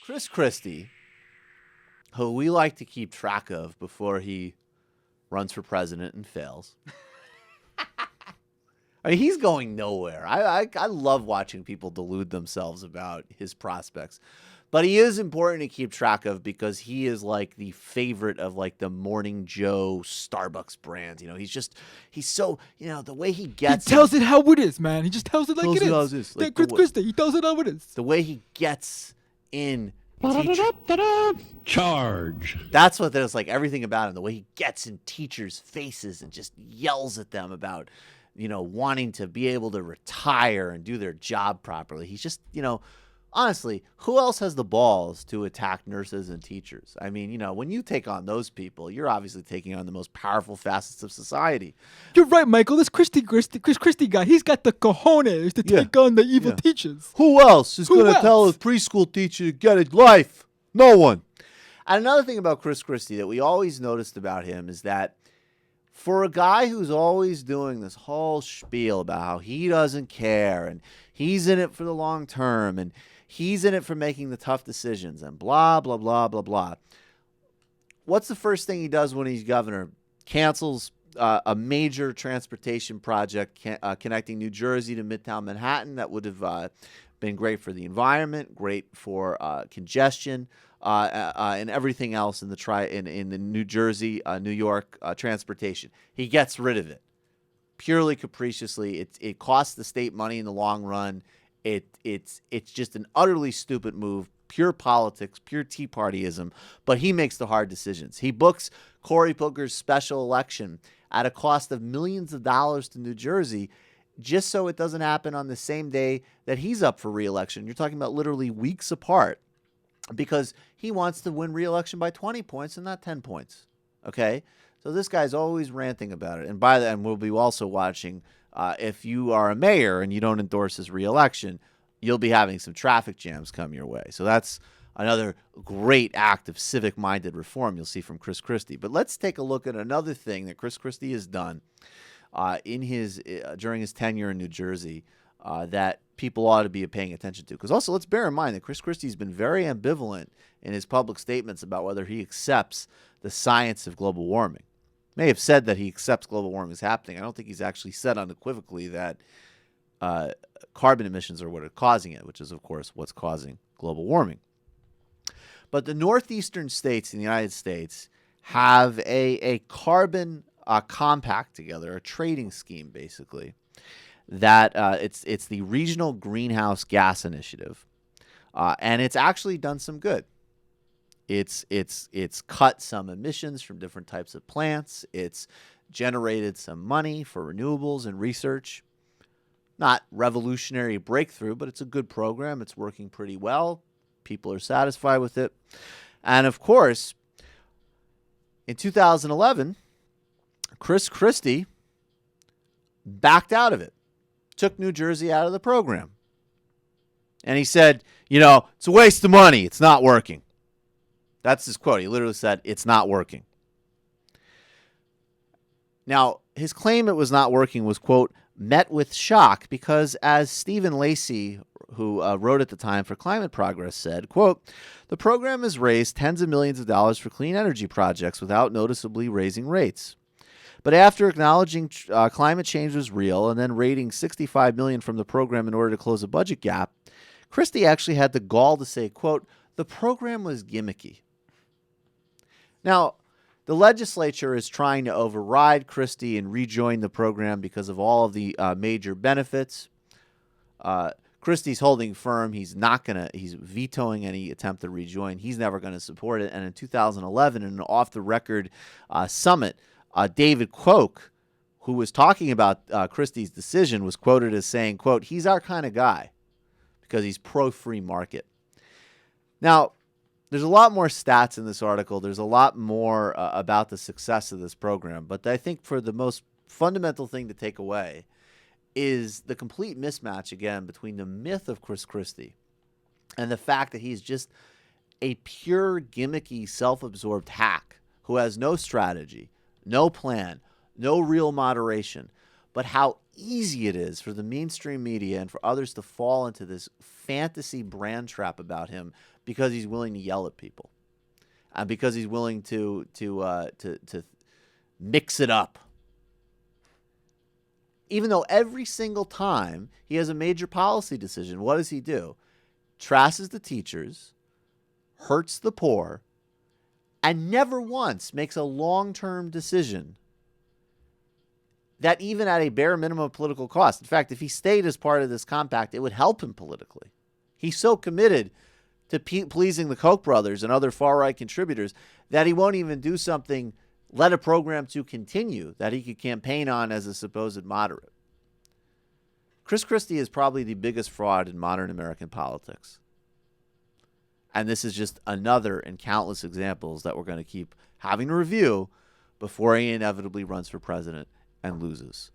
Chris Christie, who we like to keep track of before he runs for president and fails. I mean, he's going nowhere. I love watching people delude themselves about his prospects. But he is important to keep track of because he is like the favorite of like the Morning Joe Starbucks brand. He's so, the way he gets. He tells it how it is, man. He just tells it like it is. How it is. Like Chris Christie, he tells it how it is. The way he gets in. Charge. That's what there's like everything about him. The way he gets in teachers' faces and just yells at them about, wanting to be able to retire and do their job properly. He's just, honestly, who else has the balls to attack nurses and teachers? I mean, when you take on those people, you're obviously taking on the most powerful facets of society. You're right, Michael. This Chris Christie guy, he's got the cojones to take on the evil teachers. Who else is going to tell a preschool teacher to get a life? No one. And another thing about Chris Christie that we always noticed about him is that for a guy who's always doing this whole spiel about how he doesn't care and he's in it for the long term and he's in it for making the tough decisions and blah, blah, blah, blah, blah. What's the first thing he does when he's governor? Cancels a major transportation project connecting New Jersey to Midtown Manhattan that would have been great for the environment, great for congestion, and everything else in the New Jersey, New York transportation. He gets rid of it purely capriciously. It costs the state money in the long run. It's just an utterly stupid move, pure politics, pure Tea Partyism. But he makes the hard decisions. He books Cory Booker's special election at a cost of millions of dollars to New Jersey, just so it doesn't happen on the same day that he's up for re-election. You're talking about literally weeks apart, because he wants to win re-election by 20 points and not 10 points. Okay? So this guy's always ranting about it. And by then, we'll be also watching, if you are a mayor and you don't endorse his re-election, you'll be having some traffic jams come your way. So that's another great act of civic-minded reform you'll see from Chris Christie. But let's take a look at another thing that Chris Christie has done during his tenure in New Jersey that people ought to be paying attention to. Because also, let's bear in mind that Chris Christie's been very ambivalent in his public statements about whether he accepts the science of global warming. May have said that he accepts global warming is happening. I don't think he's actually said unequivocally that carbon emissions are what are causing it, which is, of course, what's causing global warming. But the northeastern states in the United States have a carbon compact together, a trading scheme, basically, that it's the Regional Greenhouse Gas Initiative, and it's actually done some good. It's cut some emissions from different types of plants. It's generated some money for renewables and research. Not revolutionary breakthrough, but it's a good program. It's working pretty well. People are satisfied with it. And of course, in 2011, Chris Christie backed out of it, took New Jersey out of the program. And he said, it's a waste of money. It's not working. That's his quote. He literally said, it's not working. Now, his claim it was not working was, quote, met with shock because, as Stephen Lacey, who wrote at the time for Climate Progress, said, quote, the program has raised tens of millions of dollars for clean energy projects without noticeably raising rates. But after acknowledging climate change was real and then raiding $65 million from the program in order to close a budget gap, Christie actually had the gall to say, quote, the program was gimmicky. Now, the legislature is trying to override Christie and rejoin the program because of all of the major benefits. Christie's holding firm. He's vetoing any attempt to rejoin. He's never going to support it. And in 2011, in an off-the-record summit, David Koch, who was talking about Christie's decision, was quoted as saying, quote, he's our kind of guy because he's pro-free market. Now, there's a lot more stats in this article. There's a lot more about the success of this program. But I think for the most fundamental thing to take away is the complete mismatch, again, between the myth of Chris Christie and the fact that he's just a pure, gimmicky, self-absorbed hack who has no strategy, no plan, no real moderation, but how easy it is for the mainstream media and for others to fall into this fantasy brand trap about him because he's willing to yell at people and because he's willing to mix it up. Even though every single time he has a major policy decision, what does he do? Trashes the teachers, hurts the poor, and never once makes a long-term decision that even at a bare minimum political cost. In fact, if he stayed as part of this compact, it would help him politically. He's so committed to pleasing the Koch brothers and other far-right contributors that he won't even do something, let a program to continue that he could campaign on as a supposed moderate. Chris Christie is probably the biggest fraud in modern American politics. And this is just another in countless examples that we're going to keep having to review before he inevitably runs for president and loses.